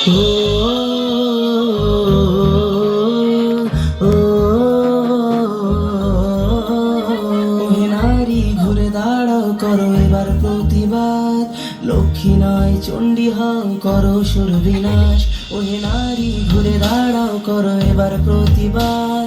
ও ও ওহে নারী ঘুরে দাঁড়াও করো এবার প্রতিবাদ, লক্ষ্মী নয় চণ্ডী হও করো সুর বিনাশ। ওহে নারী ঘুরে দাঁড়াও করো এবার প্রতিবাদ,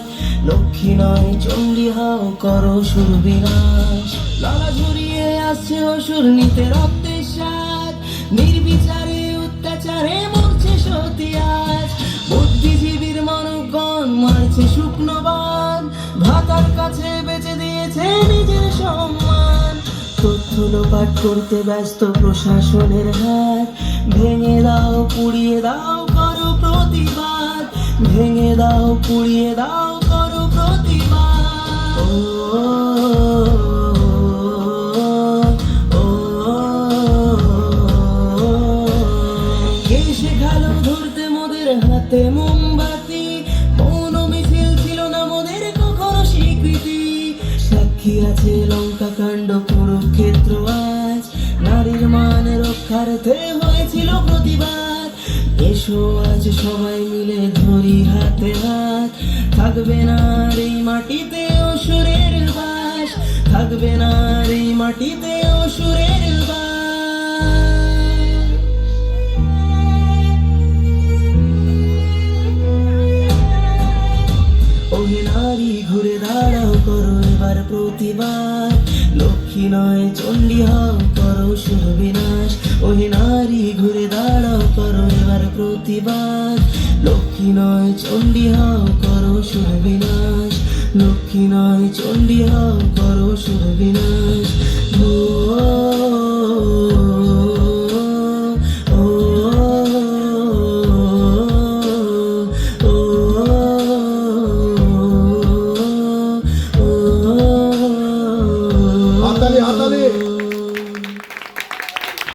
লক্ষ্মী নয় চণ্ডী হও করো সুর বিনাশ। লালা ঝরিয়ে আসছে অসুর নিতে রক্তের স্বাদ, নির্বিচারে অত্যাচারে মরছে সতী আজ। বুদ্ধিজীবীর মানবগণ মারছে শুকনো বান, ভাতার কাছে বেচে দিয়েছে নিজের সম্মান। তথ্য লোপাট করতে ব্যস্ত প্রশাসনের হাত, ভেঙে দাও পুড়িয়ে দাও করো প্রতিবাদ, ভেঙে দাও পুড়িয়ে দাও করো প্রতিবাদ। ও কে শেখালো ধরতে মোদের হাতে মোমবাতি, মৌন মিছিল ছিল না মোদের কখনো স্বীকৃতি। সাক্ষী আছে লঙ্কা কাণ্ড কুরুক্ষেত্র আজ, নারীর মান রক্ষার্থে হয়েছিল প্রতিবাদ। এসো আজ সবাই মিলে ধরি হাতে হাত, থাকবে না আর এই মাটিতে অসুরের বাস, থাকবে না আর এই মাটিতে অসুরের বাস। ওহে নারী ঘুরে দাঁড়াও করো এবার প্রতিবাদ, লক্ষ্মী নয় চণ্ডী হও করো সুর বিনাশ। ওহে নারী ঘুরে দাঁড়াও করো এবার প্রতিবাদ, লক্ষ্মী নয় চণ্ডী হও করো সুর বিনাশ, লক্ষ্মী নয় চণ্ডী হও করো সুর বিনাশ। ও হাতালি হাতালি।